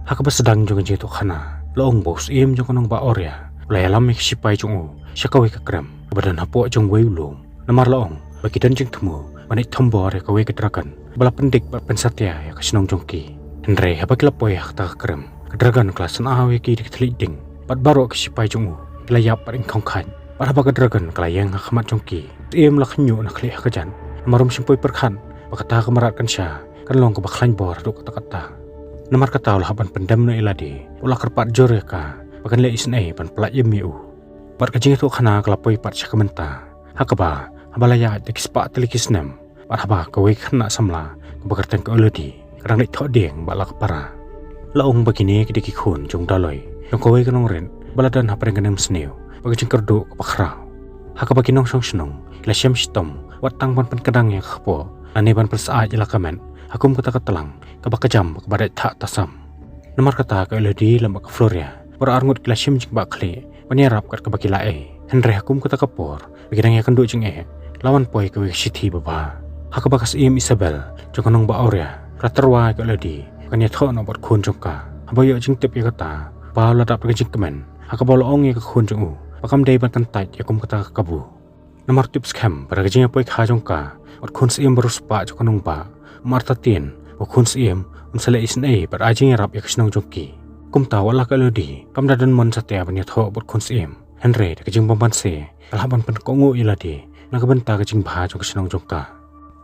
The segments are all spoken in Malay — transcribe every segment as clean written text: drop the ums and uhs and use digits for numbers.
Haka ba sedang jong jeng tu khana loong bos im jong konong ba orya ulai alam mek sipai jong u syakawe ka krem badan hapo jong wei ulum namar loong bagi dan jeng temu manik tombor ya kawe kedragan bala pendik ba pensatya ya kasinong jongki Andre haba kila poy ta krem kedragan kelas na awe ki diktliding pat baro ka sipai jong u layap paring kongkhan pat haba kedragan kelayang khmat jongki im lakhnyu na khli hakajan marum simpoi perkhan bakata kamarat kan sya kan long ka baklan bor du kata-kata Namar kata ulah ban pendam no iladi ulah kerpat jore ka bagan le isnai ban pelak yemiu pat kajing tu khana kelapoi pat syakamenta hakaba habalaya tekispa telikisnem pat haba kawe khana samla kebakartan ke uladi kadang le thok deng balak para laung begini kidiki khun jong daloi jong kawe kanong ren baladan hapreng kanem sneu bagajing kerdu kebakrau hakaba kinong song snong la syam stom watang ban kadang yang khapo ane ban persaat ilakamen Hakum kata ketelang kebakajam kepada tak tasam. Nomor kata ke ledi lembak ke Floria. Berangut glasim jeng bak kli. Menyerap kat kebaki lae. Henry hakum kata kepor. Bagi yang kenduk jeng Lawan poi ke siti baba. Hakabakas im Isabel. Jeng konong ba Aurea. Raterwa ke ledi. Kanya thok no bot kun jengka. Habayo jeng tip ya kata. Ba ladap ke jeng kemen. Hakabolo ong ya ke kun jeng u. Pakam day ban kentait yakum kata kabu. Nomor tips kem pada kejeng poi kha jengka. Ot kun sim beruspa jeng konong ba. Marta tin, wakun siem, unsale isnai ber ajing rap yakasnong jongki. Kumta wala kalodi, pamdadan mon satya banyat ho bot kun siem. Henry kajing pamban se, kalhaban pen kongo iladi, nakabenta kajing baha jong kasnong jongka.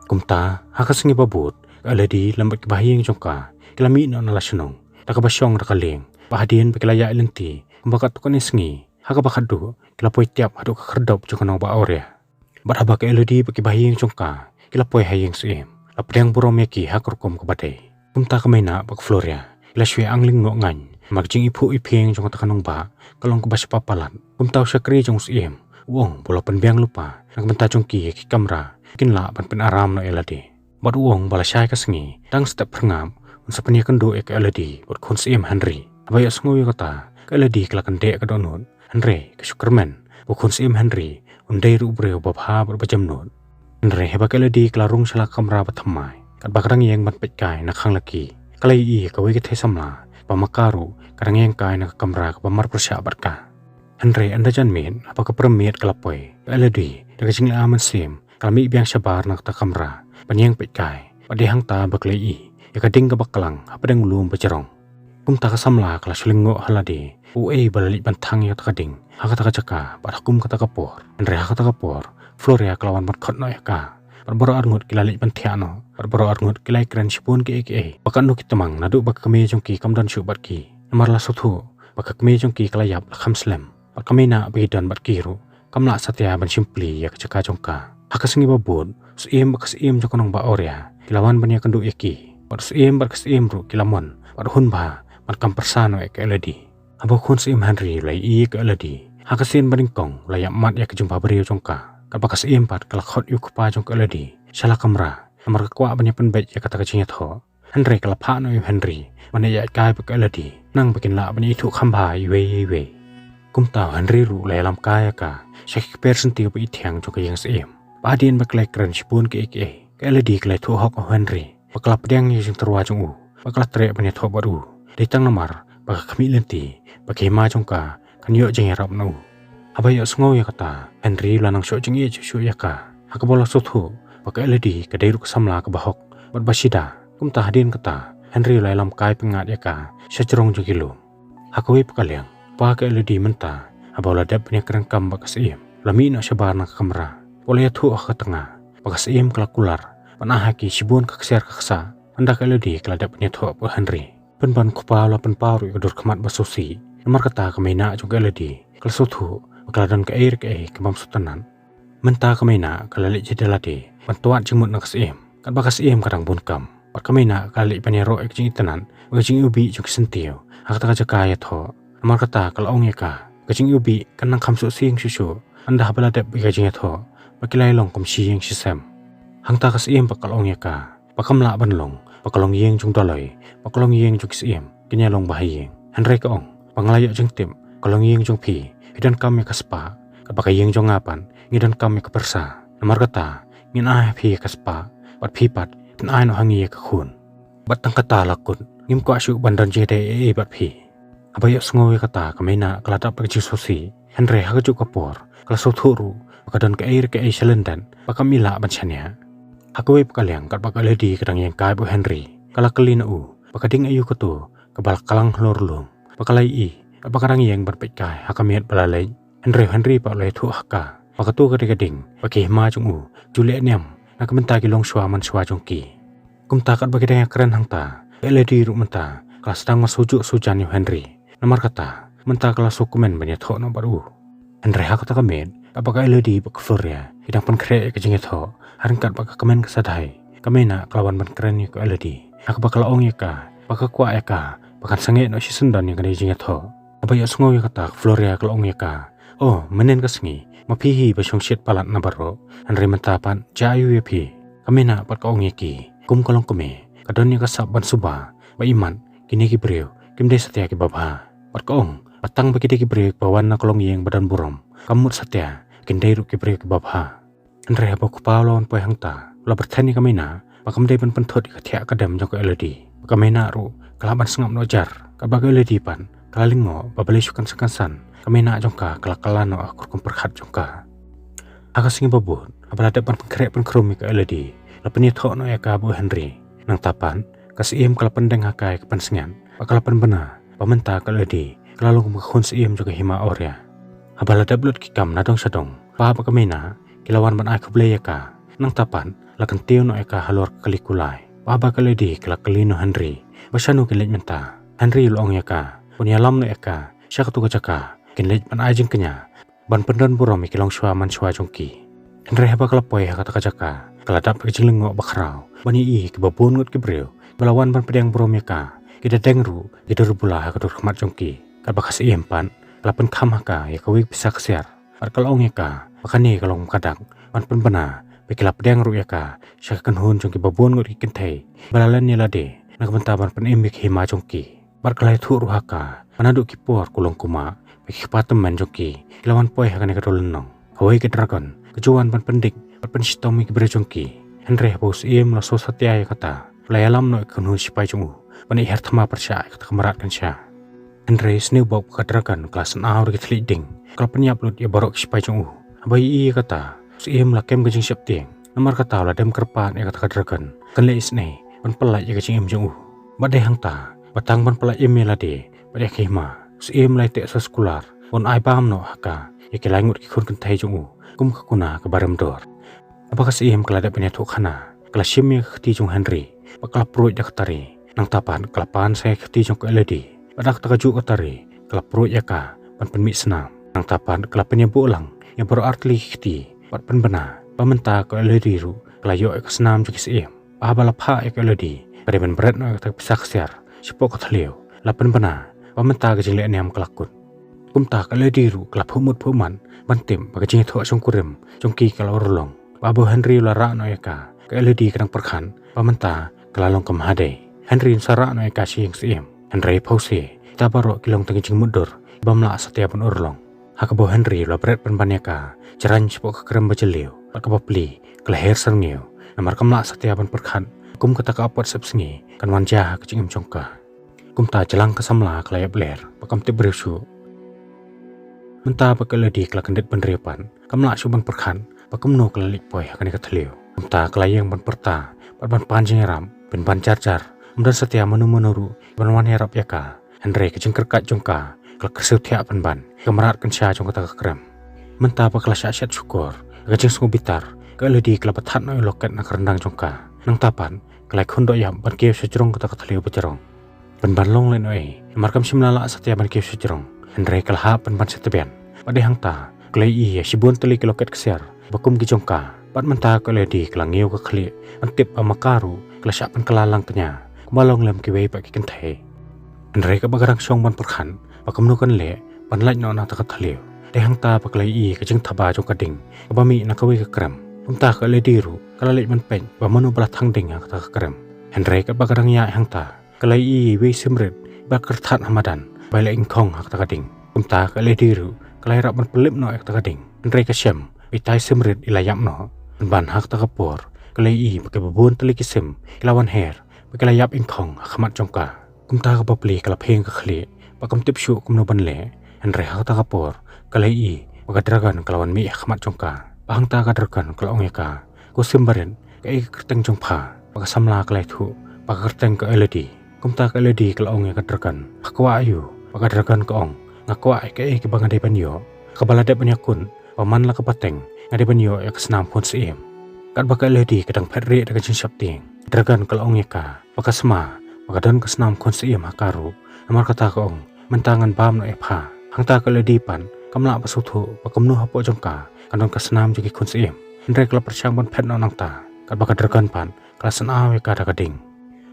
Kumta hakasingi babut, kalodi lambat kebahiyeng jongka, kilami na nalasnong, nakabasyong rakaling, bahadian pakilaya ilenti, kumbakat tukan isngi, hakabakadu, kilapoy tiap haduk kakardop jong ba Aurea. Barhaba kalodi pakibahiyeng jongka, kilapoy hayeng siem. Apdang burom yaki hakrukom kabadai. Kumta kamena bak Floria. Ilaswe angling ngan. Magjing ipu iping jong takanong ba. Kalong kabasya papalan. Kumta syakri jong siem. Uong bola penbiang lupa. Nagbenta jong ki yaki kamera. Kinla pan penaram no eladi. Bad uong bala syai kasengi. Dang step perngam. Unsa peniakendo eka eladi. Bad kun siem Henry. Abaya sengoy kata. Ka eladi kelakan dek kadonun. Henry kasyukermen. Bukun siem Henry. Undai rubre babha berbajam nun. Andre heba keledi kelarung salah kamera batamai. Kat bakarang yang ban petkai nak hang laki. Kalai i kawe kethe samla. Pamakaru karang yang kai nak kamera ke pamar persya barka. Andre anda jan min apa ke permiat kelapoi. Keledi daga jingla aman sim. Kalami biang sabar nak ta kamera. Panyang petkai. Padi hang ta baklai i. Ya kading ke bakalang apa deng ulum becerong. Kum ta samla kala sulingo haladi. Ue balalik bantang ya takading. Haka taka jaka pada kum kata kapor. Andre haka taka kapor. Floria kelawan berkot no eka. Berboro arngut kilalik bantiano. Berboro arngut kilai keren sipun ke eke. Bakan nu kitamang nadu bak kami jongki kamdan syubat ki. Namar la sotu. Bak kami jongki kelayap lakam slem. Bak kami na begidan bat kiru. Kamla satya ban simpli ya kecaka jongka. Hakasingi babud. Suim bak suim jokonong ba Aurea. Kilawan banya kendu eki. Bak suim bak suim ru kilamon. Bak hun ba. Bak kampersano eke eladi. Abak hun suim Henry lai i ke eladi. Hakasin baringkong layak mat ya kejumpa beriu jongka. Kapakas impat kalakot yuk pa jong keledi. Salah kamera. Namar kakwa banyak penbet ya kata kecinya tho. Henry kalapa no yu Henry. Mana ya kai pa keledi. Nang bikin la banyak itu kamba iwe. Kumta Henry ru layalam kaya ka. Syakik persenti pa itiang jong kayang seim. Padien baklay keren sipun ke eke. Keledi kalay tuhok o Henry. Bakla pedang yung terwa jong u. Bakla trek banyak tho baru. Ditang namar. Baka kami lenti. Bagi ma jong ka. Kan yuk jeng yarap no. Abaya sengow ya kata, Henry lanang syok jeng iya syok ya ka. Hakabola sotu, pakai eledi kadai ruk samla ke bahok. Berbasida, kumta hadin kata, Henry lam kai pengat ya ka, syacerong jeng kilo. Hakawi pekaliang, pakai eledi menta, abaula dap punya kerengkam bakas iem. Lami nak syabar nak kamera, boleh tu ke tengah, bakas iem kelakular. Panah haki sibun kaksiar kaksa, hendak eledi keladap punya tu apa Henry. Penban kupala penparu ikadur kemat basusi. Nomor kata kemena juga eledi, kelsotu. Keladan ke air ke kebam sutanan. Menta kamena kalalik jedalade. Bantuan jengmut nak siem. Kan bakas siem kadang bunkam. Pat kamena kalalik panyero ek jeng itanan. Bagajing ubi jeng sentiu. Hakata kajaka ya tho. Namar kata kalau ong ka. Gajing ubi kan nang kamsu siing susu. Anda habaladap bagajing ya tho. Bakilay long kum siyeng sisem. Hang ta kasiem pakal ong ka. Pakamla banlong. Pakalong yeng jeng doloy. Pakalong yeng jeng siem. Kinyalong bahayeng. Henry ka ong. Panglayak jeng tim. Kalong yeng jeng pi. Idan kami kaspa, kapag yung jongapan, ngidan kami kapersa. Namar kata, ngin ay pi kaspa, pat pipat, tin ay no hangi kakun. Batang kata lakot, ngim kwa shu bandan jede bat phi abayok sngowe kata kamena keladap pergi sosi Henry hakajuk kapor kala sothuru pakadon ke air ke ai selendan pakamila bancanya hakwe pakaliang kat pakaledi kadang yang kai bu Henry kala kelina pakading ayu ketu kebal kalang lorlum pakalai pakarang yang berpekai hakamiat balalai Henry pak lai thu haka pakatu kading pakai ma jungu juliet niam nak menta ki long shwa man shwa jongki kumta kat bagi daya keren hangta LED ru menta kala sedang masujuk sujan yu Henry nomor kata menta kala sukumen banyak thok no baru Henry hak kata kamen apakah LED pak Floria hidang pen kre ke jengit thok harangkat pak kamen kesadai kamena kelawan ban keren yu ke LED hak bakal ong yaka pak kwa yaka pakan sange no si sendan yang kena jengit thok abayok sngowi kata Floria kala ong yaka oh menen kasengi mapihi basong shit palat na baro Henry mentapan jayu yapi kamena pat ka ong yaki kum kolong kume kadon yu kasab ban suba ba iman kini ki breu kimde satya ki babha pat ka ong patang bagi ki breu bawan na kolong yang badan burom kamut satya kinde ru ki breu ki babha Henry ba kupalon poy hangta la berthani kamena pakamde pan penthot ka thya kadam jong ko elodi kamena ru kalaban sengap nojar kabag elodi pan kalingo babale sukan sekansan kamena jongka kala-kalano akur kumperkhat jongka akasingi babun abala depan pengkrek pengkrumi ka elodi lapeni thok no eka bu Henry nang tapan kasiem kala pendeng hakai ke pensengan pakalapan bena pamenta ka elodi kalalung makhun siem juga hima orya abala dablut kikam nadong sadong pa kamena kilawan ban ai khuble eka nang tapan lakan teu no eka halor kalikulai pa ba ka elodi kala kalino Henry basanu kelej menta Henry luong eka punya lam no eka syakatu kacaka kinlej ban ajeng kenya ban pendon burom ikilong shwa man shwa jongki Henry haba kalapoy hakata kacaka kaladap kejing lengo bakrau bani ke babun ngut kibreu belawan ban pedang burom yaka kita dengru kita rubula hakatur khmat jongki kabakas iempan kalapen kham haka yakawi bisa kesiar par kalong yaka pakani kalong kadang ban penbena bekila pedang ru yaka syakakan hun jongki babun ngut kintei balalan yelade nak bentaban pen imik hima jongki par kalai thu ru haka manadu kipor kulong kuma pateman joki lawan poy hakane kadolenong hoi ke dragon kejuan pan pendik pan stomi ke berjongki Henry bos iem la so satya kata layalam no ikunu sipai jungu pani herthama persya kata kamarat kansya Henry snew bob ka dragon kelas an ke thliding kal penyap lut ya barok sipai jungu abai kata iem la kem gejing siap tieng nomor kata la dem kerpan kata ka dragon kanle isne pan pelai ya gejing em jungu bade hangta batang pan pelai emelade bade khima iem lai te sekular on ai bam no haka ikilai ngut ki khun kentai jungu kum khuna ka baram dor apakah iem kelada punya thuk khana kala shimi khti jung Henry pakala proi daktari nang tapan kalapan saya khti jung ko eledi padak takaju katari kala proi yaka pan penmi senam nang tapan kala penya bolang yang baru artli khti pat penbena pamenta ko eledi ru kala yo ek senam jung iem abala pha ek eledi pada ben berat no tak bisa kesiar sipo ko thleu la penbena pamenta ke jing le niam kelakut kumta eledi ru kala phumut phuman bantim bagi jing tho songkurem jongki kala orlong Babu Henry lara no eka ke eledi kadang perkhan pamenta kelalong kemhade Henry sara no eka sieng siem Henry pause tabaro kilong tengi jing mudur bamla satya pun orlong hakabo Henry la bret penbanyaka jaran sipo kekrem bajeliu pakapli keleher serngeu namar kamla satya pun perkhan kum kata ka apot sepsengi kan wanja ke jing jongka kumta jelang kesamla kelayap ler pakam tibresu menta pakeledi kelakendet penrepan kamla suban perkhan pakumno kelalik poy akan dikatliu kumta kelayang ban perta ban panjang ram ben ban jar umdan setia menu-menuru ban wan herap yaka Henry kejeng kerkat jongka kelak kesetia ban kemarat kensya jongka tak krem menta paklasya syat syukur kejeng sungu bitar keledi kelapat no loket nak rendang jongka nang tapan kelak hundok yam ban kieu sejrong kata katliu bejerong ban long len oi markam simlala setia ban kieu sejrong Henry kelha ban setebian pada hangta kelai iya sibun teli loket kesiar bakum ki jongka pat menta ko ledi kelangeu ka khli antip amakaru kelasyapan kelalang tenya kumalong lem ki wei pak ki kenthai Henry ka bagarang song ban perkhan pakamnu kan le ban laj no na ta thaliu te hangta paklai i ka jing thaba jong kading kabami na ka wei ka kram pumta ka ledi ru kala lej ban pen ba manu bala thang ding ka kram Henry ka bagarang ya hangta kalai i wei simret ba kerthat hamadan bai le ingkhong ha ta kading pumta ka ledi ru kalai rap ban pelip no ta kading Henry ka syam itai semrit ilayam no ban hak ta kapor kalai i pakai babun teli kisim ilawan her pakai layap ingkhong khmat jongka กุมตากระปลีกระเพงกระเคลีปะกำติบชุกุมโนบันเล่อันเรหักตากระปอร์กะเลยอีปะกระดรักันกะวันมีขมัดจงกาปะหังตากระดรักันกะองเอกากุซิมบารินกะเอกกระตังจงผาปะกระสำลากะเลยทุปะกระตังกะเอลดีกุมตากะเอลดีกะองเอกระดรักันฮักว่าอยู่ปะกระดรักันกะองงักว่าไอ้กะบังได้ปัญโยกะบาลาได้ปัญญาคุณปะมันละกะปะเต็งงได้ปัญโยเอกสนามคนเสียมกัดบักเอลดีกะดังเพชรเรดกะจิงชับเตียงดรักันกะองเอกาปะกะสมาปะกะดันกะสนามคนเสียมฮักการุAmar kata ko ong mentangan bam no epha hangta ka ledipan kamla pasutu pakamnu hapo jongka kanon kasnam jigi kun siem ndre kala perchang bon phet no nangta kat baka derkan pan klasan awe ka da kading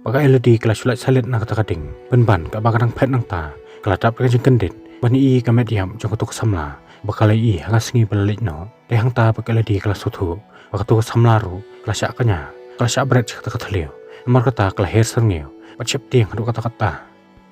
baka eledi kala sulat salit na kata kading ban ka baka nang phet nangta kala tap ka jing kendit bani i ka mediam jong tuk samla baka lai i hanga singi balik no de hangta baka eledi kala sutu baka tuk samla ru kala sya kanya kala sya bret kata kathlio amar kata kala her sangeu pachep tiang hadu kata kata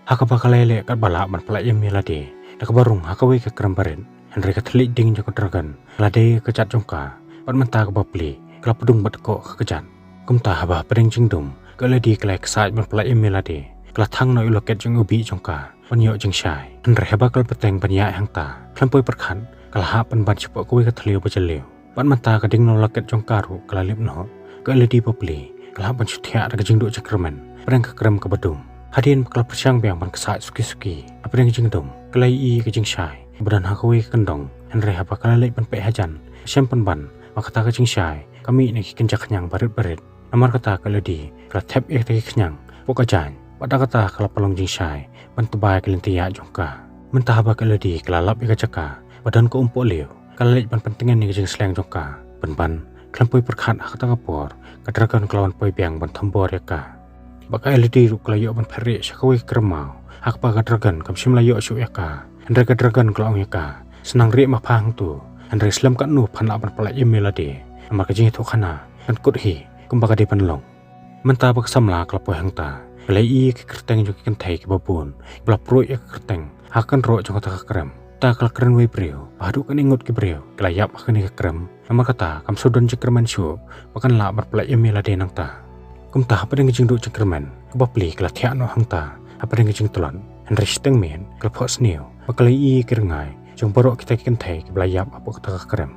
Hakabakalele kat balak man pelak yem melade dak barung hakawi ke kerambarin Henry katlik ding joko dragan lade kecat jongka pat menta ke bapli kelap pedung bat ko kekejan kumta haba peding jingdum ke ladi kelai kesait man pelak yem melade kelah thang no iloket jong ubi jongka panyo jeng syai Henry haba kel peteng panya hangta klampoi perkhan kelah pan ban cepo kuwi kathlio bajelio pat menta ke ding no loket jongka ru kelalip no ke ladi bapli kelah ban chuthia dak jingdu cekramen pedeng ke krem ke bedum Hadirin bakal persiang biang ban kesat suki-suki apa yang jingdom kelai i ke jing syai badan hakawi kendong Henry haba kalalek ban pe hajan sempen ban makata ke jing syai kami ni kenjak kenyang barit-barit namar kata keladi kala tap ek tagi kenyang pokajan pada kata kala pelong jing syai ban tubai kelintia jongka mentah haba keladi kala lap ika jaka badan ko umpuk leo kalalek ban pentingan ni ke jing seleng jongka ban kelampoi perkhat kata kapor kadrakan kelawan poi biang ban thambor yaka Baka elidi ru kelayo ban peri syakawi kermau hak pa kadragan kam sim layo syu yaka Henry kadragan kelong yaka senang ri ma phang tu Henry slam kat nu phan ban pala emelade amar ka jing thokana kan kut hi kum baka de pan long menta bak samla klapoi hangta kelai i ke kerteng ju kan thai ke babun blap pro ek kerteng hakan ro jong ta kram ta kal kren we breu padu kan ingut ke breu kelayap akan ke kram amar kata kam sudon jekerman syu bakan la ban pala emelade nangta Kumta apa dengan jing du cekerman kebapli kala tiak no hangta apa dengan jing tulon Henry steng men kala phos neu bakalai i kerengai jong borok kita kikan thai ke belayap apa kata kerem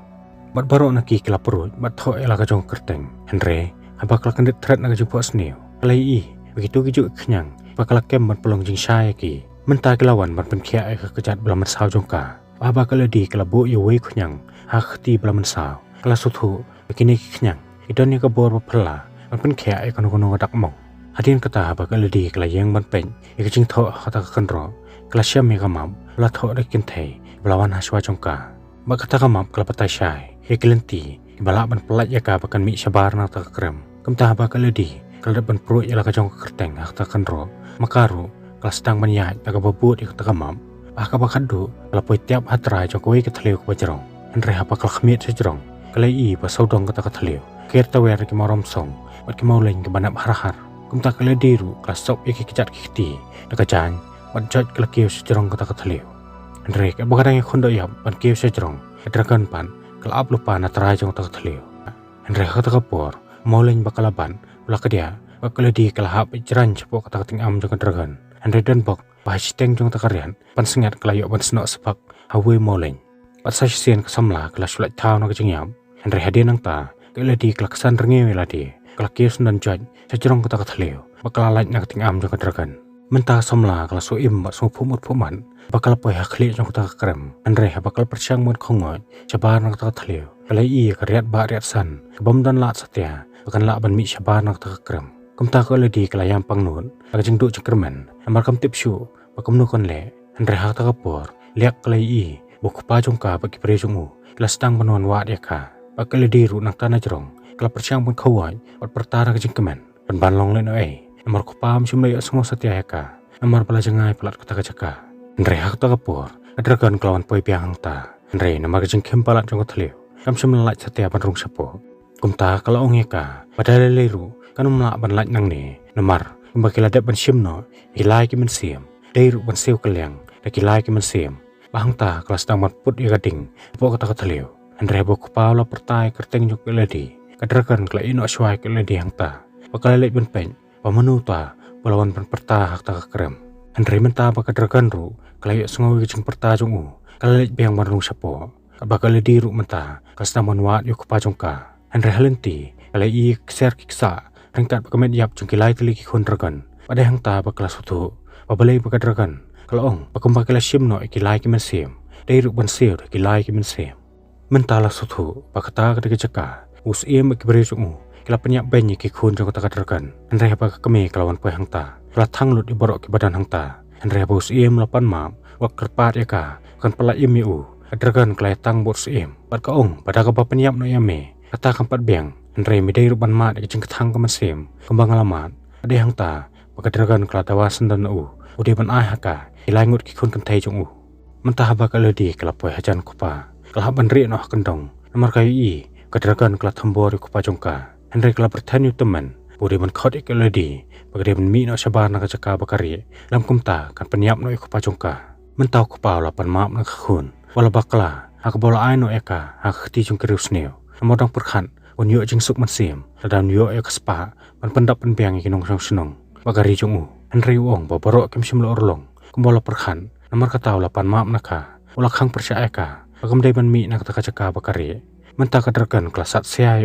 bat borok naki kala perut bat tho ela ka jong kerteng Henry apa kala kendit thret na jing phos neu kalai i begitu gijuk kenyang bakala kem ban pelong jing syai ki menta kelawan ban pen khia ai ka kejat belaman saw jongka aba kala di kala bu ye wei kenyang ha khti belaman saw kala suthu begini kenyang idon ni ka bor pelaมันเป็นแค่ไอ้คนคนดักมองหาดินกระตาบักเลยดีกลายยังมันเป็นอีกจริงเถอะเขาตะกันรอกลาเชื่อมีกระหม่อมละเถอะได้กินเทบลาวันหาชัวจงกาบักตะกระหม่อมกระปตายชายอีกเลนตีบลาบันปลัดยากาบักันมีชบาร์นาตะกระมกำตาบักเลยดีกระบันปลุยละกระจงกระแตงหาตะกันรอมาการุกระสตังบรรยายตะกระบูดอีกตะกระหม่อมอากับักขัดดูกระปอยเตียบหัตรายจงกุยกระทะเลกบจรองอันเรหาบักขมิ้นเสจรองกระเลยอีบัสาวดงกระตะกระทะเลเกิดตะเวรกิมารมส่งบัดกิmau lain ke banap harahar kumta kala diru kelas sop iki kicat kiti dakajan bad jaj kala kiu sejrong kata kathleu Andre ka bagadang khondo yap ban kiu sejrong kadrakan pan kala ap lupa na trai jong ta kathleu Andre kata kapor mau lain bakalaban ula kedia bakala di kala hap ijran cepo kata kating am jong kadragan Andre dan bok bahas teng jong ta karyan pan sengat kala yo ban snok sepak hawe mau lain pat sa sien kasamla kala sulat thau na kajingyam Andre hadin nang ta kala di kelaksan rengewe ladi Kala kius dan jaj sejrong kata kathleu bakal lain nak ting am jong kadragan menta somla kala so im bat so phumut phuman bakal poi hakli jong kata krem Andre bakal persiang mun khongoi chabar nak kata kathleu kala i kriat ba riat san kebom dan lat satya bakan la ban mi chabar nak kata krem kumta ko ledi kala yang pangnun aga jing du cekermen amar kam tip shu bakom nu kon le Andre hak ta kapor liak kala i buk pa jong ka baki pre jong u kala stang banwan wa dia ka bakal ledi ru nak tanah jrong Kala persiang pun kawai, buat pertara ke jengkemen, ban long len oi. Nomor ko pam sumlay semua setia ka. Nomor pala jengai pelat kota kajaka. Andre hak ta kapor, adrakan kelawan poi piang ta. Andre nomor ke jengkem palat jong kathleu. Kam sumlay setia ban rung sapo. Kumta kala ong ka, padahal leru, kanum la ban laj nang ni. Nomor kembaki ladap ban simno, hilai ki men siam. Deiru ban siu kelyang, dak hilai ki men siam. Bahang ta kala sedang ban put ya gading, po kota kathleu. Andre bo ko pala pertai kerteng jok ledi. Kadrakan kala ino swai kala di hangta bakal lek ben pen pamanu ta balawan pan perta hak tak kerem. Henry mentah baka dragan ru kalayok sengawi kecing perta jong kalalik biang marung sapo. Bakal di ru mentah kasnaman wat yuk pajongka. Henry halenti kalai i kser kiksa ringkat bakamet yap jong kilai teli kikon dragan. Pada hang ta bakal sutu babalai baka dragan. Kalong bakum bakal sim no ikilai kimen sim. Dari ru ban sir ikilai kimen sim. Mentala sutu bakata ketika jaka us iem ikiberi jong kila penyak banyi kikon jong kata dragan. Henry baka kemi kelawan poe hang ta. Kala tanglut di borok ke badan hang ta. Henry bos iem lapan mam wak kerpat ya ka kan pala iem yu. Dragan kelai tang bos iem. Bat kaong pada ka penyap no yame. Kata kampat biang. Henry midai ruban mat kecing ketang kemen sim. Kembang alamat. Ade hang ta baka dragan kala tawasan dan Udah ban ai haka ilai ngut kikon kentai jong Mentah bakal ledi kala poe hajan kupa. Kala ban ri no kendong. Nomor kayu i kadragan kala thambor kupa jongka. Henry kala bertanya teman. Udah ban khot ik ledi. Baka ban mi no sabar na kacaka bakari. Lam kumta kan penyap no kupa jongka. Mentau kupa lapan maap na kakun. Wala bakla haka bola ai no eka haka keti jong kerius neo. Namodang perkhan unyo jing suk mansim. Radam yo eka spa ban pendap penbiang ikinong senong. Bakari jong Henry wong babarok kim simlo orlong. Kumbola perkhan nomor katau lapan maap naka. Ulak hang percaya ka. Bagam ban mi na kacaka bakari. Mentah kadragan kelasat sia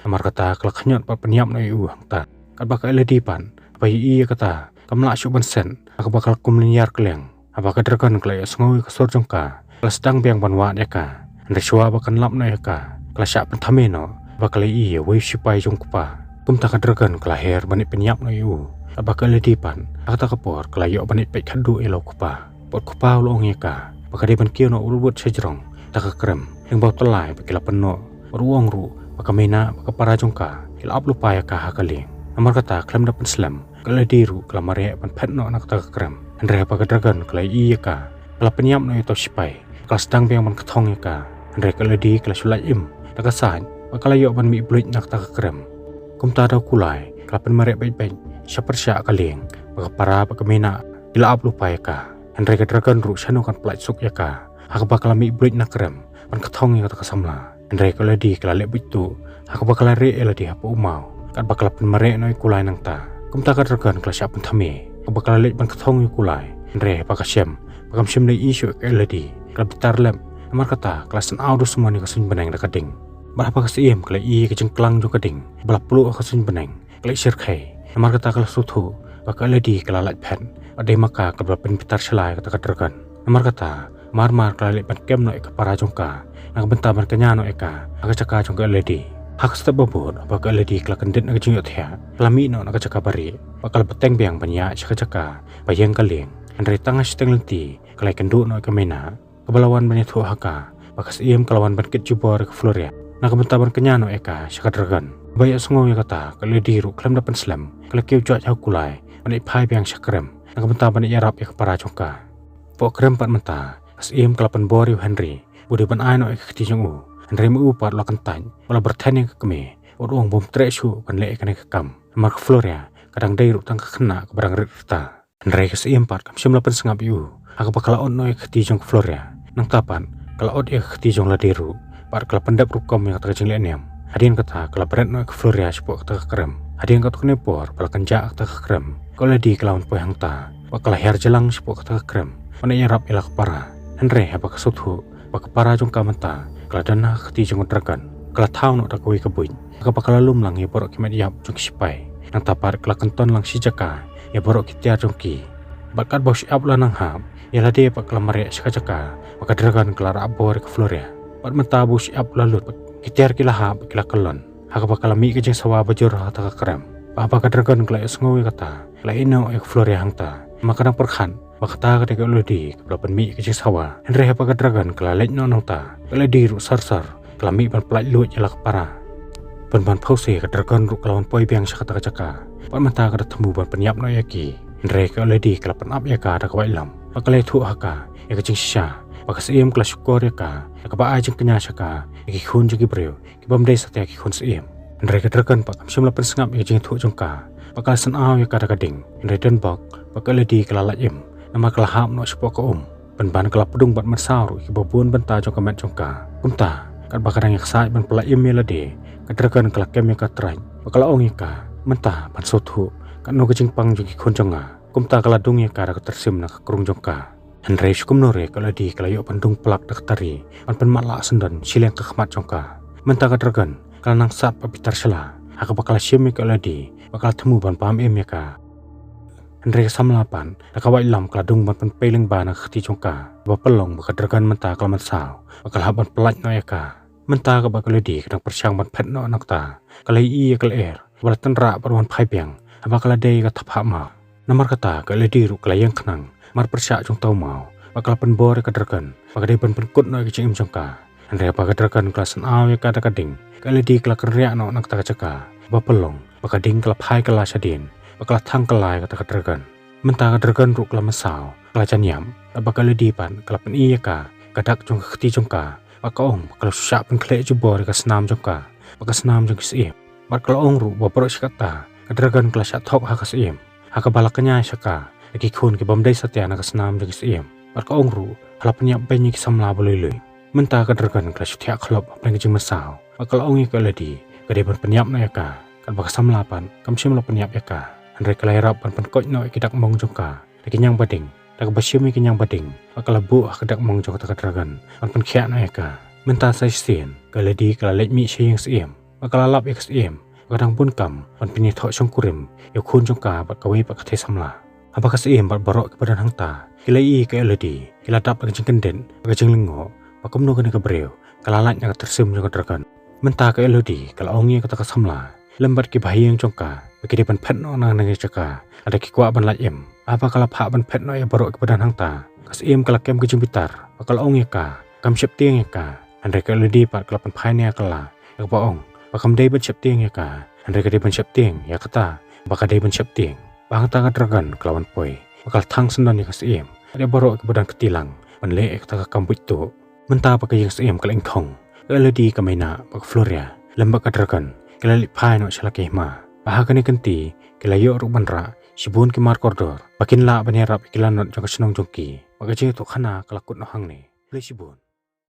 Nomor kata kelak hanyot pa penyap na hang ta. Kat bakal ledipan. Bayi iya kata kamla syuk bansen. Aku bakal kumlinyar keleng. Apa kadragan kelak sengawi kesor jongka. Kelas sedang biang banwat ya ka. Henry syua bakan lap na ya ka. Kelas syak pentameno. Bakal iya wai syupai jongkupa. Kumta kadragan kelahir banit penyap na Bakal ledipan. Aku tak kapor kelayok banit pek kadu elo kupa. Pot kupa ulong ya ka. Bakal dia ban kio no urut sejerong. Tak kekrem. Yang bau telai bakal penuh. Ruang ru. Baka mena baka para jongka ila up lupa ya ka hakaling nomor kata klem dapan slam kala diru kala mare pan pet no nak ta krem andre baka dragan kala iya ka kala penyam no itu sipai kala sedang biang man ketong ya ka andre kala di kala sulai im taka san baka yo ban mi bluit nak ta krem kumta da kulai kala pen mare baik-baik syapar sya kaling baka para baka mena ila up lupa ya ka andre ka dragan ru sano kan plat suk ya ka hak bakal mi bluit nak krem pan ketong ya ta samla Henry kalau di kalau lek bitu, aku bakal lari eladi apa umau. Kat bakal penmare noi kulai nang ta. Kum tak tergan kelas siapa thame. Aku bakal lek ban kethong kulai. Henry bakal syam, bakal syam lek isu eladi. Kalau bitar lem, nomor kata kelas sen audo semua ni kasun benang dak kading. Bah bakal siem kalau i kecengklang jo kading. Belah pelu kasun benang. Kalau sir khai, nomor kata kalau sutu, bakal eladi kalau lek pen. Ada maka kalau pen bitar selai kata tergan. Nomor kata mar kalau lek ban kem noi ke para jongka. Nak bentar berkenya no eka, aku cakap jongka ledi. Hak setiap bobot, apakah ledi kelak kendit nak jenguk dia. Kelami no nak cakap bari, bakal beteng biang banyak cakap bayang kaling. Henry tangah seteng lenti, kelai kenduk no eka mena. Kebalawan banyak tu haka, bakas iem kelawan berkit jubor ke Floria. Nak bentar berkenya no eka, cakap dragan. Banyak sungguh ya kata, kalau ledi ru kelam dapan selam, kalau kiu cuak jauh kulai, banyak pai biang cakrem. Nak bentar banyak yarap ya kepara jongka. Pok krem pat mentah, kas iem kelapan bori Henry. Udah ban ai no ekti jong Henry mu upar lo kentang wala bertani ke kemi uang bom tresu kan le kan kam mark Floria kadang dai ru tang kena ke barang rita Henry ke seempat kam sim lapan sengap aku bakal on no ekti jong Floria nang kapan kalau od ekti jong la deru par kala pendap rukom yang tak jeng le nem hadian kata kala berat no ke Floria sepok tak krem hadian kata kenepor bal kenja tak krem kalau di kelawan poe hang ta bakal her jelang sepok tak krem mana yarap elak para Henry apa kesuthu baka para jong kamanta kala dana keti jong dragan kala tau no dakoi kebuin baka bakal lum lang ya borok kimet yap jong sipai nang tapar kala kenton lang si jaka ya borok kitia jong ki bakat bos ap la nang hab ya lade bakal mare jaka baka dragan kala rabor ke Floria bat menta bos ap lalut kitiar kila hab kila kelon haka bakal mi ke jeng sawa bajur hata krem baka dragan kala sengowi kata kala ino ek Floria hangta maka nang perkhan Bakta ketika lodi kebelapan mi kecil sawa Henry apa kedragan kelalek nonong ta keladi ru sar kelami ban pelaj luat jalak para ban pause kedragan ru kelawan poi biang sakata kacaka pan mata kada tembu ban penyap no yaki Henry keladi kelapan ap yaka ada kawai lam bakalai tu haka ya kecing sisa bakas iem kelas syukur yaka ya kaba ajeng kenya saka ya kikun jagi breu kibam dai satya kikun siem Henry kedragan pak kam lapan sengap ya jeng tu jongka bakal sen aw ya kada kading Henry dan bak bakal ledi kelalak im nama kelahap no sepok ke ban kelap pedung bat mersau ki babun benta jong kamet jongka kumta kat bakarang yak sai ban pela email ade kadrakan kelak kem ka train bakal ong ika mentah ban sotu kan no kecing pang jong ikon jonga kum ta kala dung ya kara tersim na krung jongka Henry sukum nore kala di kala yo pandung pelak dak tari an pen malak sendan sileng kekhmat jongka menta ka dragan kala nang sat papitar sela aka bakal siam kala di bakal temu ban pam em ya ka Henry samlapan aka wai lam kala dung ban pen peling bana khti jongka ba pelong baka dragan menta kala mansau bakal haban pelaj no ya ka menta ka bakal di kadang persyang ban phet no nakta kala i kala er bala tenra parwan phai biang abakala dei ka thapha ma namar kata kala di ru kala yang khnang mar persyak jong tau mau bakal pen bor ka dragan bakal dei pen kut no ki im jongka andre bakal dragan klasan aw ya ka kading kala di kala kerya no nakta caka ba pelong bakal ding kala phai kala sadin bakal thang kala ka dragan menta ka dragan ru kala masau kala chanyam bakal di pan kala pen i ka kadak jong khti jongka bakong bakal syak pen khle ju bor ka snam jongka bakal snam jong si bakal ong ru ba pro skata kadragan kelas thok hakas iem haka balaknya saka lagi khun ke bomdai satya na kasnam jeng iem barka ongru halapnya benyi ki samla boloi menta kadragan kelas thya khlop apeng jeng masau bakal ongi ka ladi kade ban penyap na yaka kan bak samlapan kam sim lo penyap yaka andre kalai rap ban pen koj no kidak mong jongka lagi nyang bading dak basyumi ki nyang bading bakal bu kadak mong jong kadragan ban pen khya na yaka menta sai sien kaladi kala lek mi shing iem bakal lap ek iem kadang pun kam pan pini thok song kurim yo khun jong ka bat kawi pak the samla apa ka seem bat barok kepada hang ta kilai ke ledi kila dap ka jeng kenden ka jeng lengo pakom no ka breu kala lat yang tersim jong dragan menta ke ledi kala ongi ka ta samla lembat ki bahiyang jong ka bagi pan phet no nang nang jaka ada ki kwa ban lat em apa kala pha ban phet no ya barok kepada hang ta ka seem kala kem ke jeng bitar bakal ongi ka kam sep tieng ka andre ke ledi pat kala pan phai ne kala ka paong bakam dei ban siap tieng ya ka andre ka dei ban siap tieng ya kata bakal dei ban siap tieng bang ta dragan kelawan poi bakal thang sendan ya kasiem ada borok ke badan ketilang ban le ek ta kambut tu menta pakai yang siem kaleng khong ledi kamena bak floria lembak ka dragan kelali phai no chalake ma bahagani kenti kelayo ru banra sibun ki mar kordor bakin la ban yarap kilanot jong senong jongki bagaje to khana kalakut no hang ne le sibun